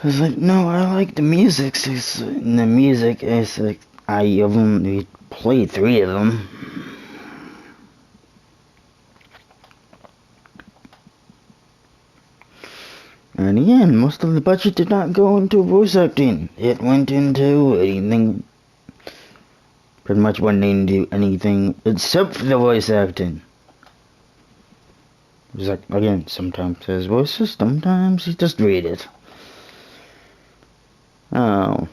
I was like, no, I like the music. The music is like, I only played 3 of them. And again, most of the budget did not go into voice acting. It went into anything. Pretty much went into anything except for the voice acting. It was like, again, sometimes his voices, sometimes he just read it. Oh.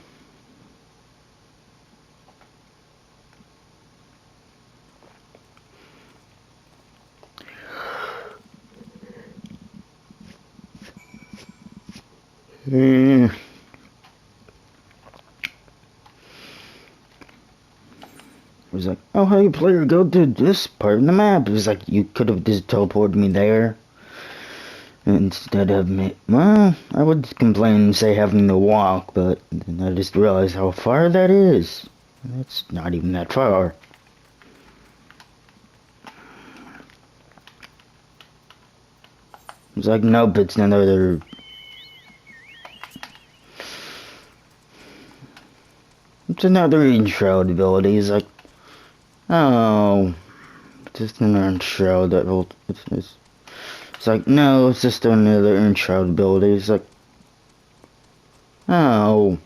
It was like, oh, hey, player, go to this part of the map. It was like, you could have just teleported me there. Instead of me, well, I would complain and say having to walk, but then I just realized how far that is. That's not even that far. It's like, nope, it's another... It's another enshroud ability. It's like, oh, just another enshroud that will... It's like, no, it's just another enshroud ability. It's like, oh.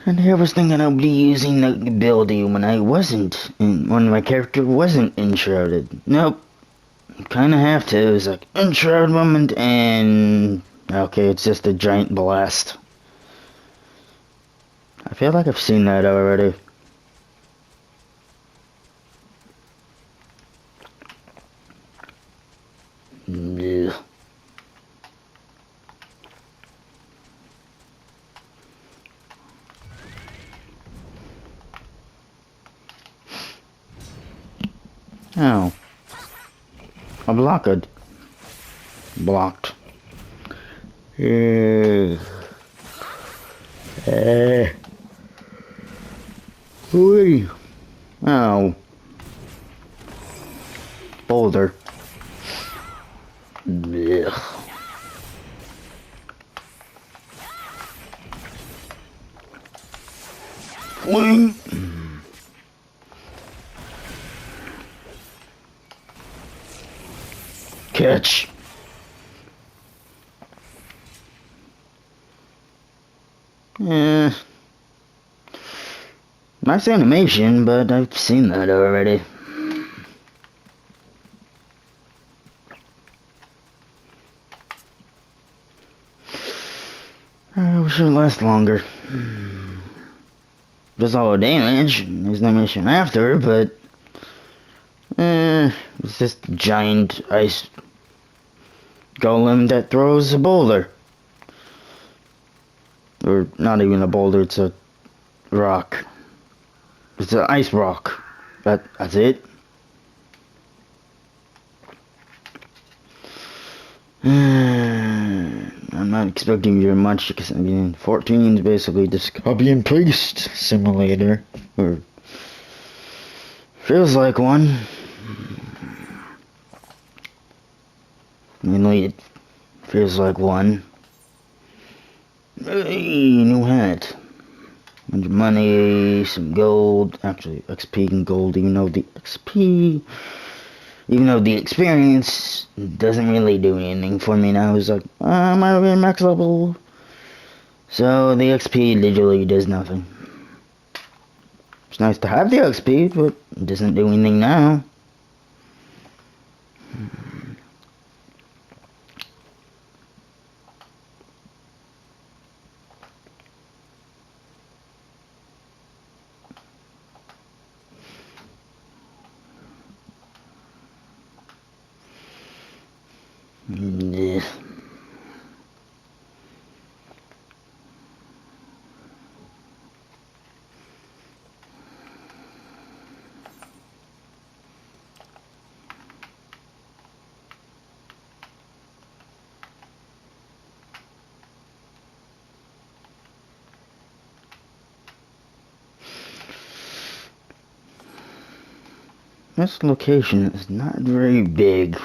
And I was thinking I'd be using the ability when I wasn't, when my character wasn't enshrouded. Nope. Kinda have to. It's like, enshroud moment, and... Okay, it's just a giant blast. I feel like I've seen that already. Ugh. Oh. A blocked. Blocked. Yeah. Ooh. Oh. Boulder. Ugh. Wing. Catch. Eh. Nice animation, but I've seen that already. I wish it would last longer. Does all the damage. There's no mission after, but... it's just a giant ice golem that throws a boulder. Or not even a boulder, it's a rock. It's an ice rock. That's it. I'm not expecting very much because I mean 14 is basically just copy and paste simulator. Or feels like one. Mainly it feels like one. Hey, new hat. Bunch of money, some gold, actually XP and gold, even though the experience doesn't really do anything for me now. It's like, I'm already max level. So the XP literally does nothing. It's nice to have the XP, but it doesn't do anything now. Yeah. This location is not very big.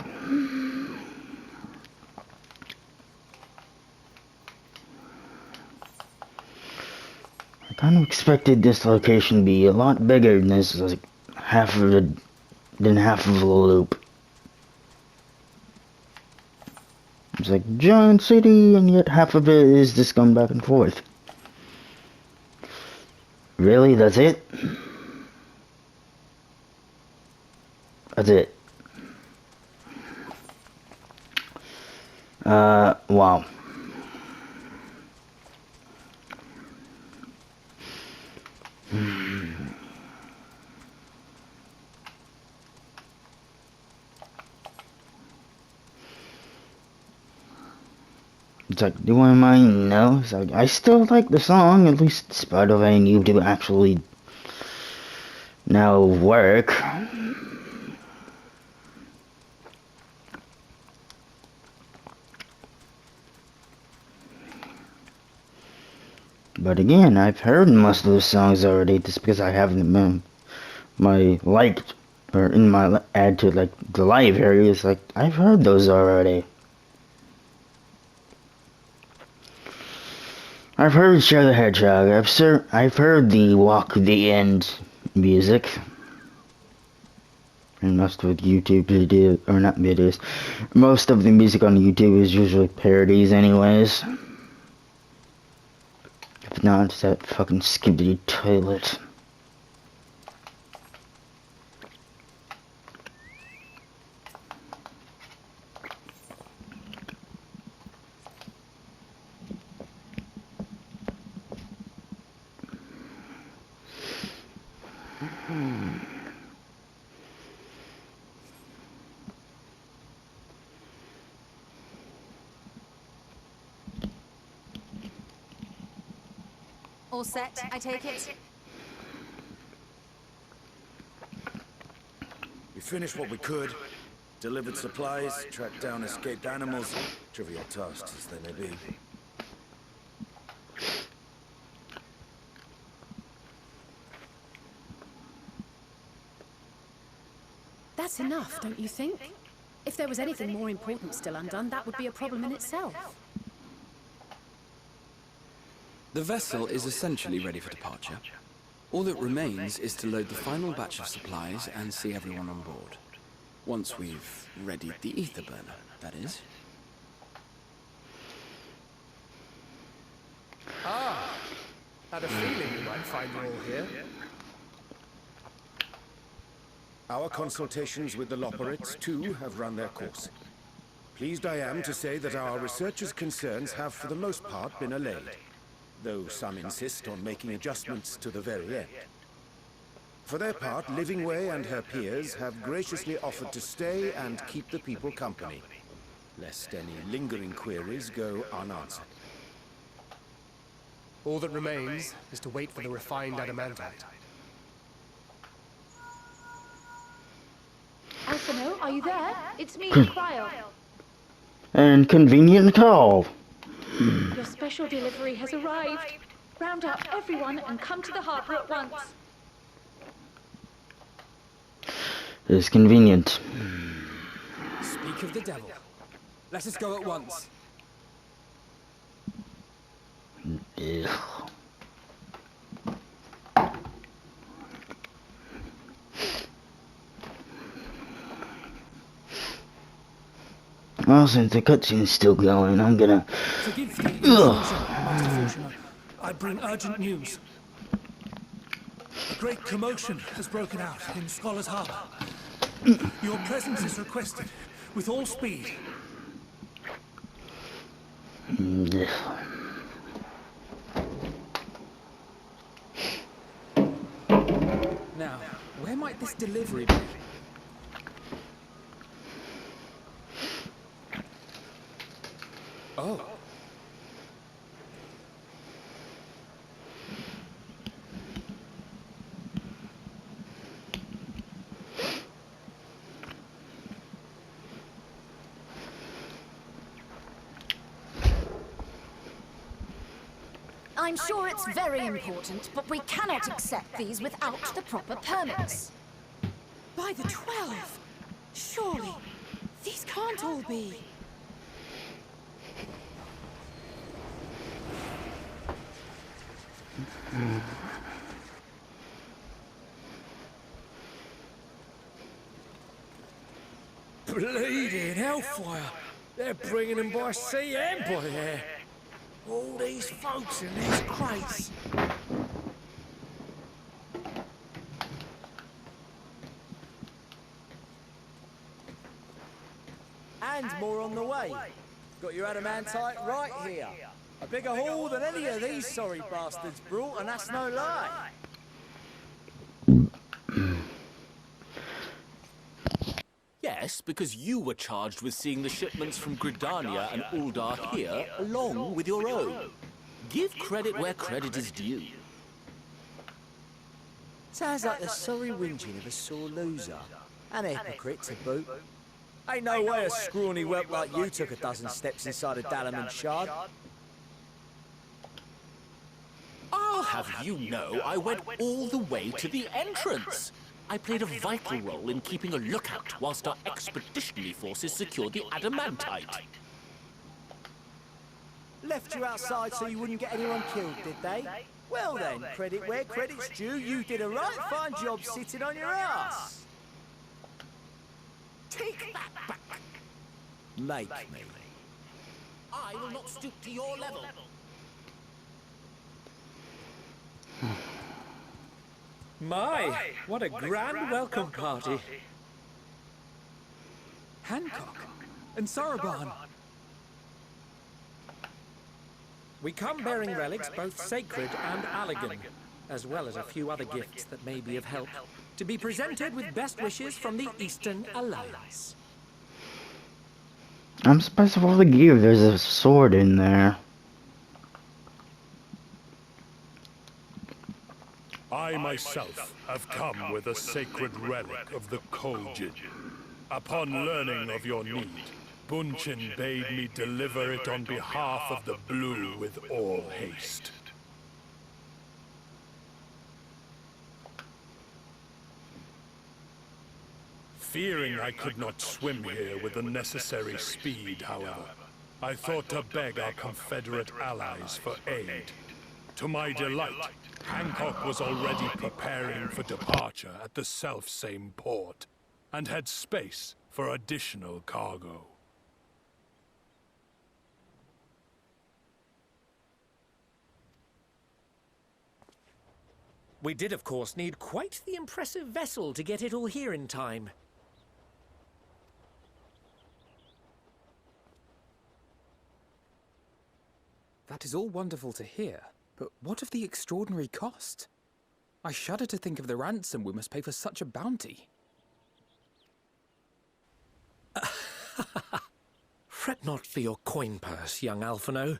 I kind of expected this location to be a lot bigger than this, like half of the loop. It's like a giant city, and yet half of it is just going back and forth. Really? That's it? That's it. Wow. It's like, do I mind? No. It's like, I still like the song, at least in spite of I need to actually now work. But again, I've heard most of those songs already, just because I haven't been my liked or in my add to like the live areas. Like I've heard those already. I've heard Share the Hedgehog. I've heard the Walk the End music. And most of the YouTube videos, or not videos, most of the music on YouTube is usually parodies anyways. If not, it's that fucking skibbity toilet. All set, I take it? We finished what we could, delivered supplies, tracked down escaped animals, trivial tasks as they may be. That's enough, don't you think? If there was anything more important still undone, that would be a problem in itself. The vessel is essentially ready for departure. All that remains is to load the final batch of supplies and see everyone on board. Once we've readied the ether burner, that is. Ah, had a feeling you might find you all here. Our consultations with the Loperites, too, have run their course. Pleased I am to say that our researchers' concerns have, for the most part, been allayed, though some insist on making adjustments to the very end. For their part, Livingway and her peers have graciously offered to stay and keep the people company, lest any lingering queries go unanswered. All that remains is to wait for the refined adamantite. Alphino, are you there? It's me, Cryo. And convenient call. Your special delivery has arrived. Round up everyone and come to the harbor at once. It's convenient. Speak of the devil. Let us go at once. Ugh. Well, since the cutscene's still going, I'm gonna... Forgive the intrusion, Master Fortuner. I bring urgent news. A great commotion has broken out in Scholar's Harbor. Your presence is requested, with all speed. Ugh. Now, where might this delivery be? Oh. I'm sure it's very important, but we cannot accept these without the proper permits. By the 12! Surely, these can't all be. Bleeding hellfire! They're bringing them by sea and by air. All these folks in these crates. And more on the way. Got your adamantite right here. A bigger haul than any of these sorry bastards brought, and that's no lie. Yes, because you were charged with seeing the shipments from Gridania and Uldar here, along with your own. Give credit where credit is due. Sounds like the sorry whinging of a sore loser. An hypocrite to boot. Ain't no way a scrawny whelp like you took a dozen steps inside a Dalaman shard. I'll have you know I went all the way to the entrance. I played a vital role in keeping a lookout whilst our expeditionary forces secured the adamantite. Left you outside so you wouldn't get anyone killed, did they? Well then, credit where credit's due, you did a right fine job sitting on your ass. Take that back. Make me. I will not stoop to your level. My, what a grand welcome party. Hancock and Soroban. We come bearing relics both sacred and Allegan, as well as a few other gifts that may be of help, to be presented with best wishes from the Eastern Alliance. I'm surprised of all the gear. There's a sword in there. I myself have come with a sacred relic of the Kojin. Upon learning of your need, Bunchin bade me deliver it on behalf of the Blue with all haste. Fearing I could not swim here with the necessary speed, however, I thought to beg our Confederate allies for aid. To my delight, Hancock was already preparing for departure at the self-same port, and had space for additional cargo. We did, of course, need quite the impressive vessel to get it all here in time. That is all wonderful to hear, but what of the extraordinary cost? I shudder to think of the ransom we must pay for such a bounty. Fret not for your coin purse, young Alphino.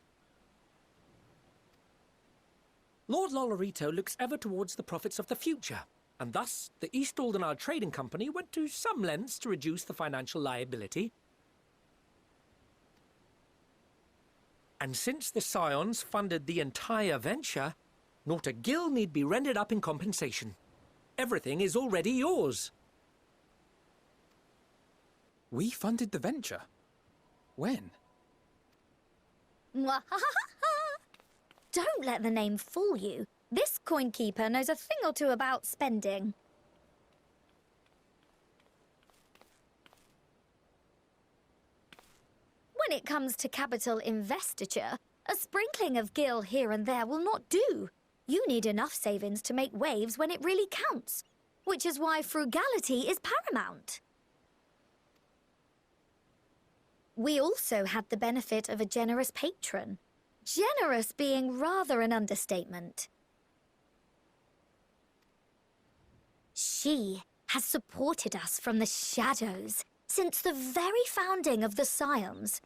Lord Lolorito looks ever towards the profits of the future, and thus the East Aldenar Trading Company went to some lengths to reduce the financial liability. And since the Scions funded the entire venture, not a gill need be rendered up in compensation. Everything is already yours. We funded the venture? When? Don't let the name fool you. This coinkeeper knows a thing or two about spending. When it comes to capital investiture, a sprinkling of gil here and there will not do. You need enough savings to make waves when it really counts, which is why frugality is paramount. We also had the benefit of a generous patron. Generous being rather an understatement. She has supported us from the shadows since the very founding of the Scions.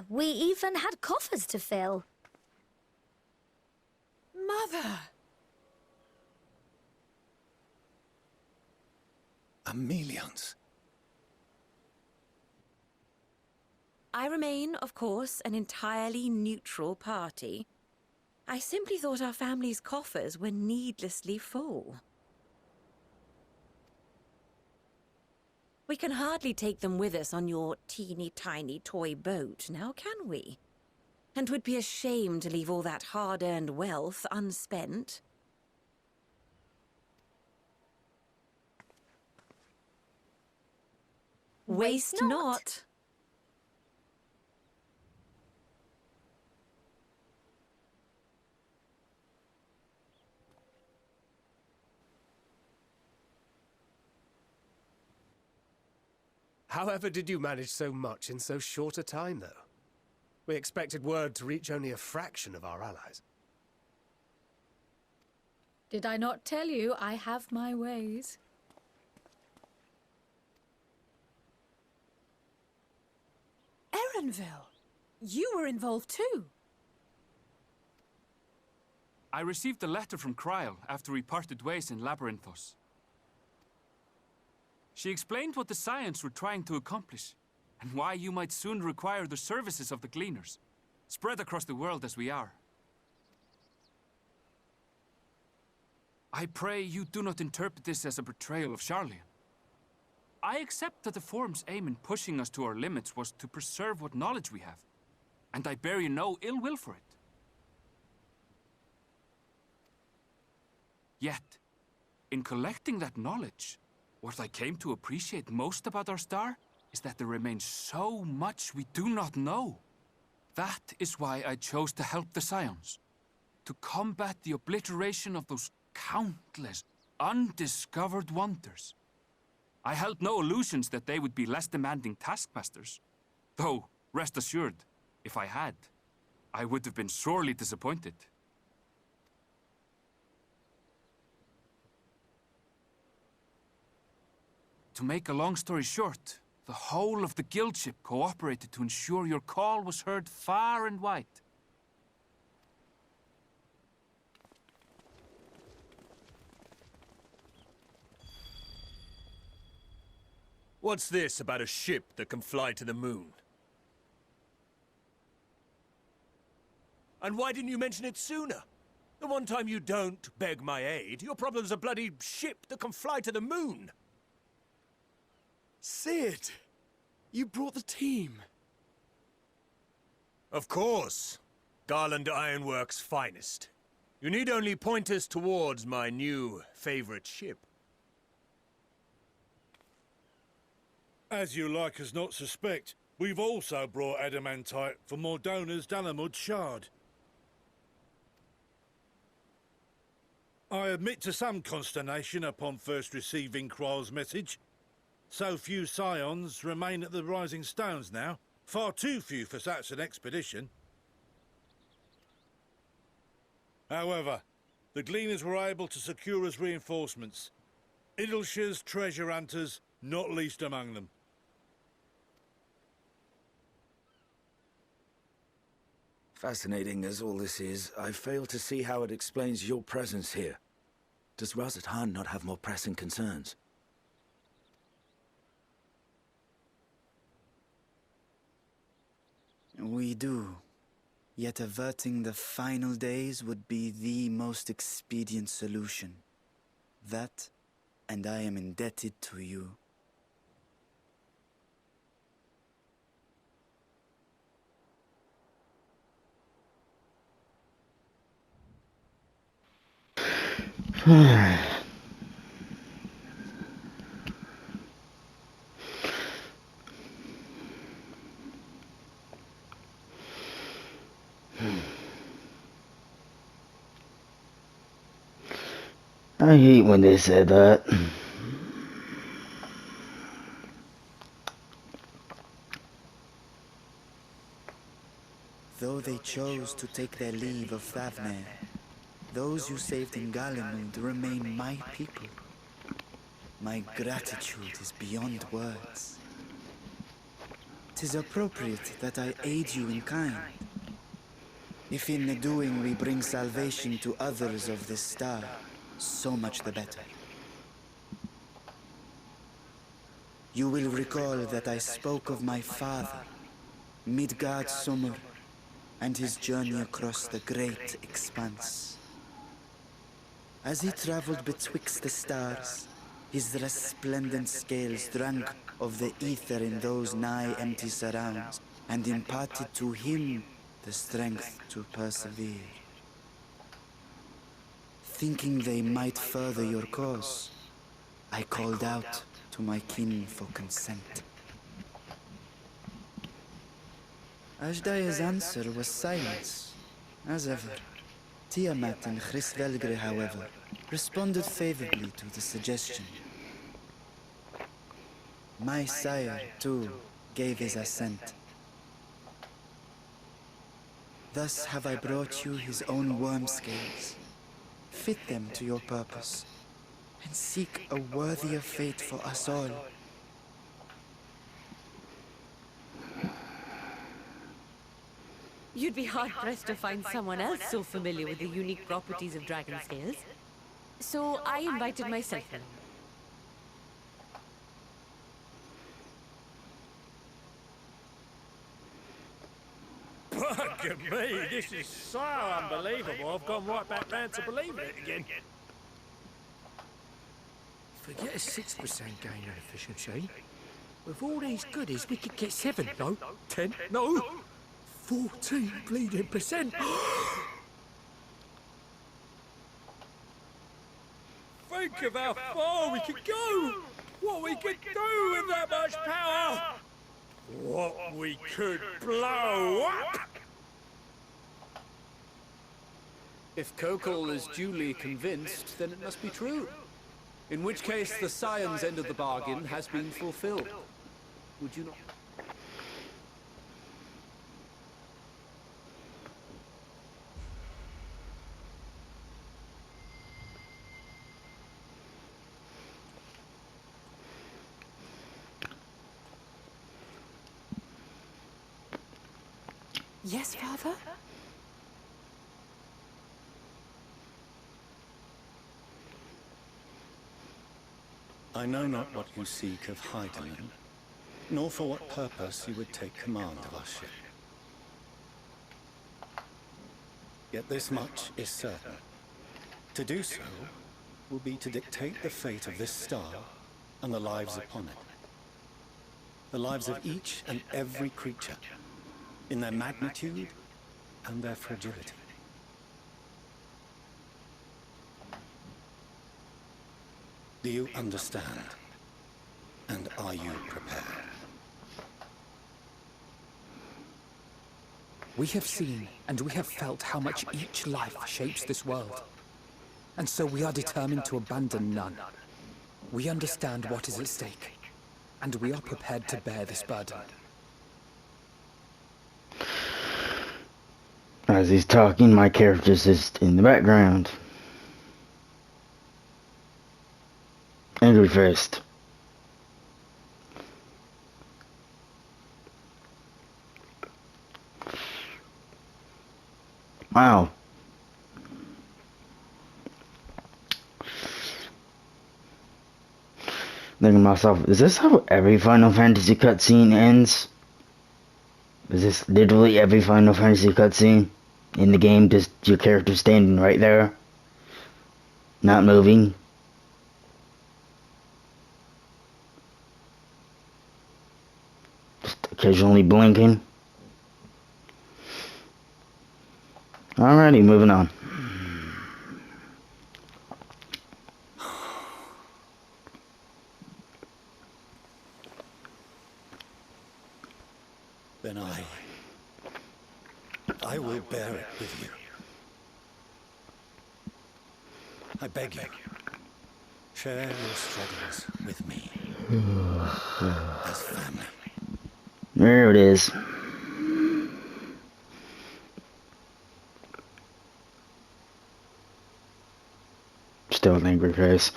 We even had coffers to fill. Mother! Millions. I remain, of course, an entirely neutral party. I simply thought our family's coffers were needlessly full. We can hardly take them with us on your teeny-tiny toy boat, now can we? And 'twould be a shame to leave all that hard-earned wealth unspent. Waste not. However did you manage so much in so short a time, though? We expected word to reach only a fraction of our allies. Did I not tell you I have my ways? Erenville, you were involved too. I received a letter from Kryl after we parted ways in Labyrinthos. She explained what the Scions were trying to accomplish, and why you might soon require the services of the Gleaners, spread across the world as we are. I pray you do not interpret this as a betrayal of Charlian. I accept that the Forum's aim in pushing us to our limits was to preserve what knowledge we have, and I bear you no ill will for it. Yet, in collecting that knowledge, what I came to appreciate most about our star is that there remains so much we do not know. That is why I chose to help the Scions, to combat the obliteration of those countless, undiscovered wonders. I held no illusions that they would be less demanding taskmasters. Though, rest assured, if I had, I would have been sorely disappointed. To make a long story short, the whole of the guildship cooperated to ensure your call was heard far and wide. What's this about a ship that can fly to the moon? And why didn't you mention it sooner? The one time you don't beg my aid, your problem's a bloody ship that can fly to the moon. Sid, you brought the team. Of course. Garland Ironworks' finest. You need only point us towards my new favorite ship. As you like us not suspect, we've also brought adamantite for Mordona's Dalamud shard. I admit to some consternation upon first receiving Kryl's message. So few Scions remain at the Rising Stones now. Far too few for such an expedition. However, the Gleaners were able to secure us reinforcements. Idleshire's treasure hunters, not least among them. Fascinating as all this is, I fail to see how it explains your presence here. Does Razat-Han not have more pressing concerns? We do. Yet averting the final days would be the most expedient solution. That, and I am indebted to you. I hate when they say that. Though they chose to take their leave of Thavnair, those you saved in Galamud remain my people. My gratitude is beyond words. 'Tis appropriate that I aid you in kind. If in the doing we bring salvation to others of this star, so much the better. You will recall that I spoke of my father, Midgard Summer, and his journey across the great expanse. As he traveled betwixt the stars, His resplendent scales drank of the ether in those nigh empty surrounds, and imparted to him the strength to persevere. Thinking they might further your cause, I called out to my kin for consent. Ajdaya's answer was silence, as ever. Tiamat and Chrisvelgre, however, responded favorably to the suggestion. My sire, too, gave his assent. Thus have I brought you his own worm scales. Fit them to your purpose, and seek a worthier fate for us all. You'd be hard-pressed to find someone else so familiar with the unique properties of dragon scales. So I invited myself along. Bugger me, this is so unbelievable. I've gone right back round to believing it again. Forget a 6% gain in efficiency. With all these goodies, we could get 7, no, 10, no, 14 bleeding percent. Think of how far we could go. What we could do with that much power. What we could blow up. If Kokol is duly convinced, then it must be true. In which case, the science end of the bargain has been fulfilled. Would you not? Yes, Father? I know not what you seek of Heidelin, nor for what purpose you would take command of our ship. Yet this much is certain. To do so will be to dictate the fate of this star and the lives upon it. The lives of each and every creature, in their magnitude and their fragility. Do you understand? And are you prepared? We have seen and we have felt how much each life shapes this world. And so we are determined to abandon none. We understand what is at stake, and we are prepared to bear this burden. As he's talking, my character's just in the background. Angry Fist. Wow. Thinking to myself, is this how every Final Fantasy cutscene ends? Is this literally every Final Fantasy cutscene in the game? Just your character standing right there, not moving? Just occasionally blinking. Alrighty, moving on. Then I will bear it with you. I beg you, share your struggles with me. As family. There it is. Still an angry face.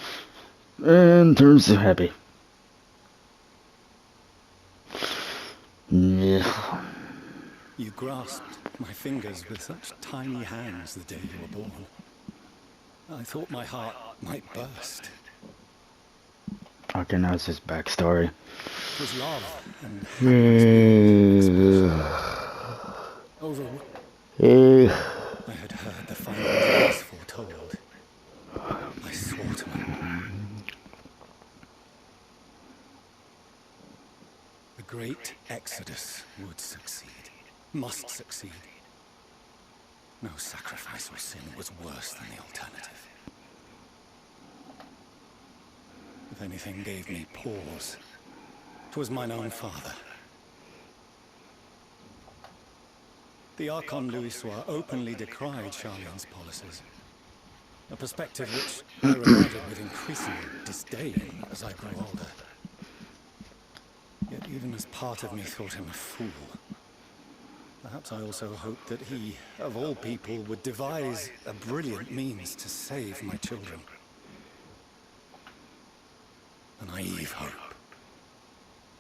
And turns to happy. Yeah. You grasped my fingers with such tiny hands the day you were born. I thought my heart might burst. Okay, now it's his backstory. It was love and over. I had heard the final days foretold. I swore to him. Exodus would succeed. Must succeed. No sacrifice or sin was worse than the alternative. If anything gave me pause, 'twas mine own father. The Archon Louis Soir openly decried Charlene's policies, a perspective which I regarded with increasing disdain as I grew older. Yet even as part of me thought him a fool, perhaps I also hoped that he, of all people, would devise a brilliant means to save my children. A naive hope,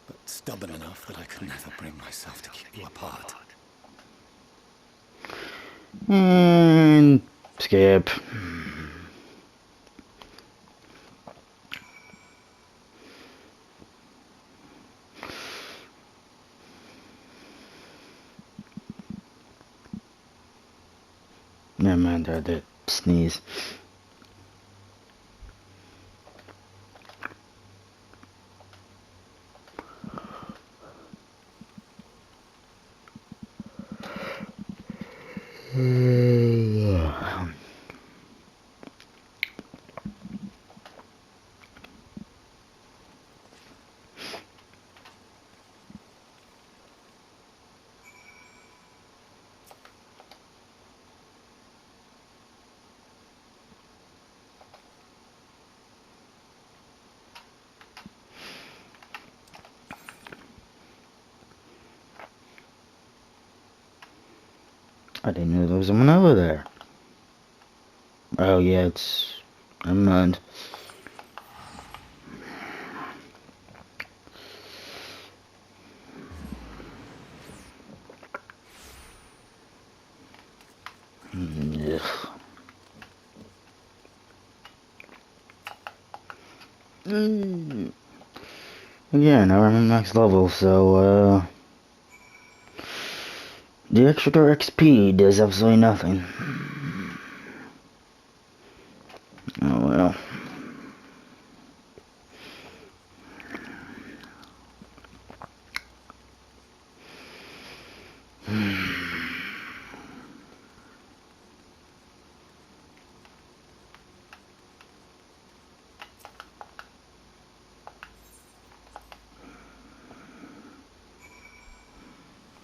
but stubborn enough that I could never bring myself to keep you apart. And skip. Never mind, I had to sneeze. I didn't know there was someone over there. Oh yeah, it's... never mind. Ugh. Yeah, now I'm at max level, so the extra XP does absolutely nothing. Oh well.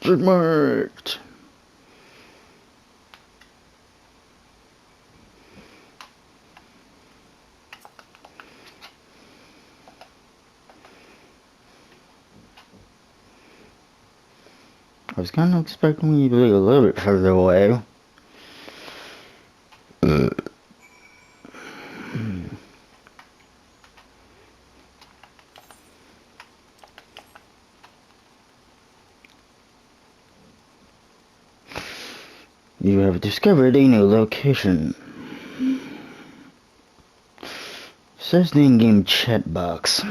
Marked. I was kind of expecting you to be a little bit further away. You have discovered a new location. Says the in-game chat box.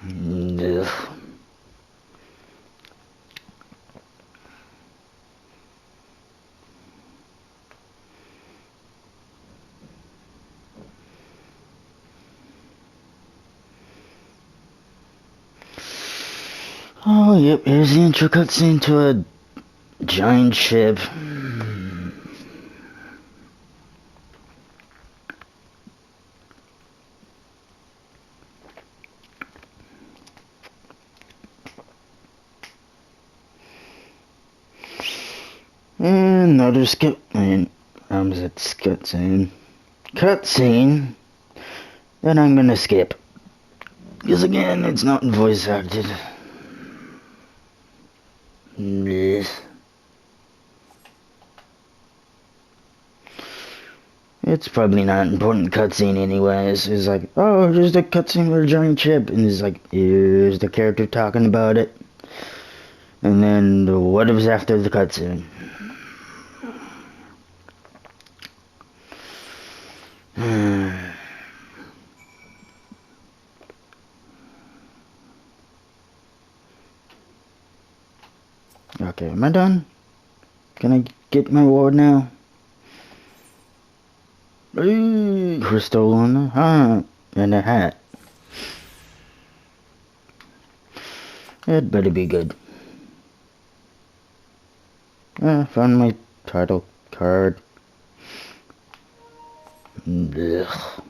Ugh. Oh, yep, here's the intro cutscene to a giant ship. And another skip, and I was at cutscene. Cutscene that I'm gonna skip. Because again, it's not voice acted. Blech. It's probably not an important cutscene anyways. It's like, oh, here's the cutscene with a giant ship. And it's like, here's the character talking about it. And then what was after the cutscene? Am I done? Can I get my reward now? Crystal on the hat. And a hat. It better be good. Found my title card. Ugh.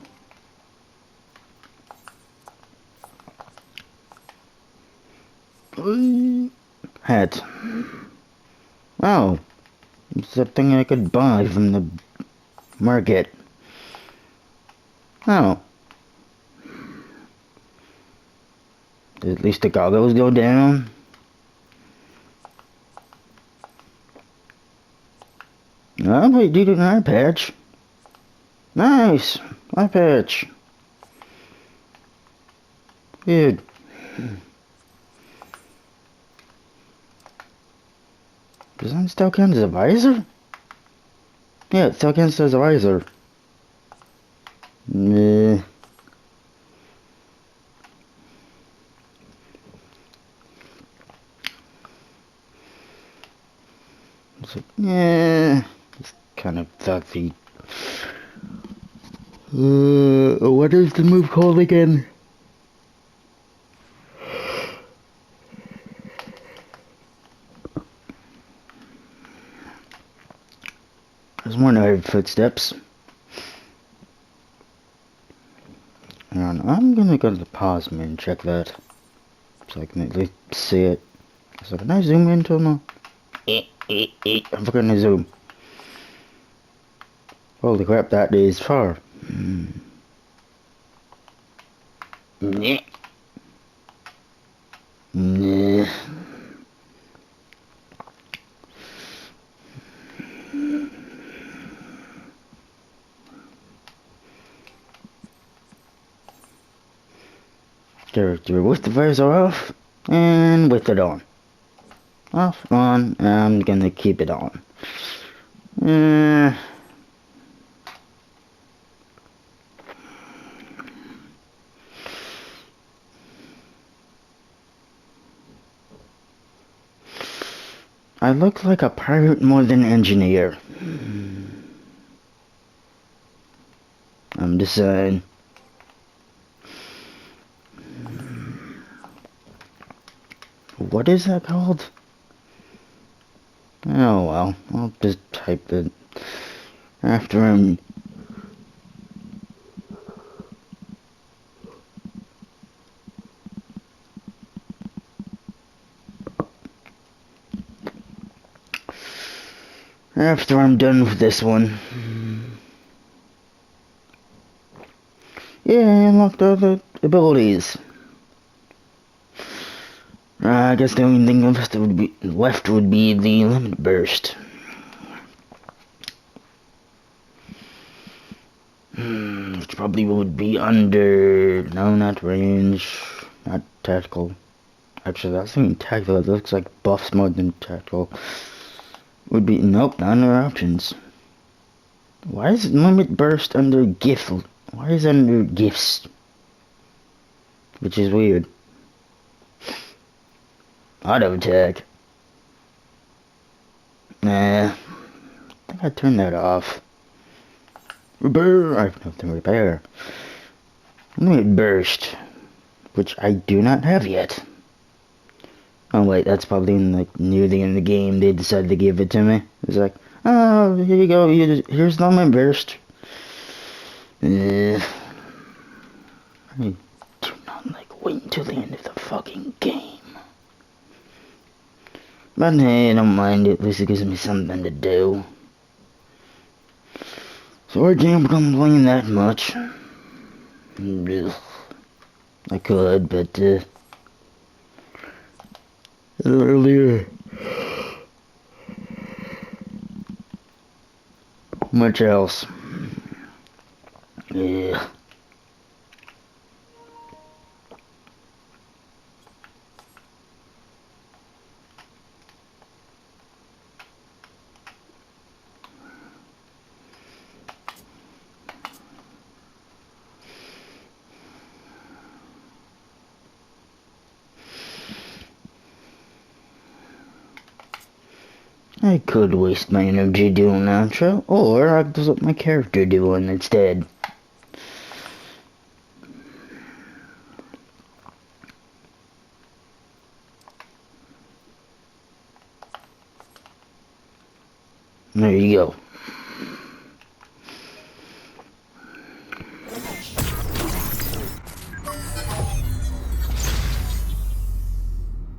Hat. Oh. It's a thing I could buy from the market. Oh. At least the goggles go down. Oh, wait, dude, an eye patch. Nice. Eye patch. Dude. Does that still count as a visor? Yeah, it still counts as a visor. Nah. It's like, yeah, it's kind of fluffy. What is the move called again? There's more no footsteps. And I'm gonna go to the pause menu and check that. So I can at least see it. So can I zoom into them? I'm forgetting to zoom. Holy crap, that is far. Nah. Nah. Character with the visor off and with it on. Off, on, I'm gonna keep it on. I look like a pirate more than an engineer. I'm just saying. What is that called? Oh well, I'll just type it after him. After I'm done with this one. Yeah, I unlocked all the abilities. I guess the only thing left would be the limit burst. Which probably would be under... No, not range. Not tactical. Actually, I was thinking tactical. It looks like buffs more than tactical. Would be... Nope, not under options. Why is limit burst under gift? Why is it under gifts? Which is weird. Auto attack. Nah. I think I turned that off. Repair. I have nothing to repair. Limit burst. Which I do not have yet. Oh wait, that's probably in like near the end of the game they decided to give it to me. It's like, oh, here you go, here's the limit burst. I do not like waiting until the end of the fucking game. But hey, I don't mind it, at least it gives me something to do. So I can't complain that much. I could, but earlier. Much else. Yeah. I could waste my energy doing an outro, or I could just let my character do one instead. There you go.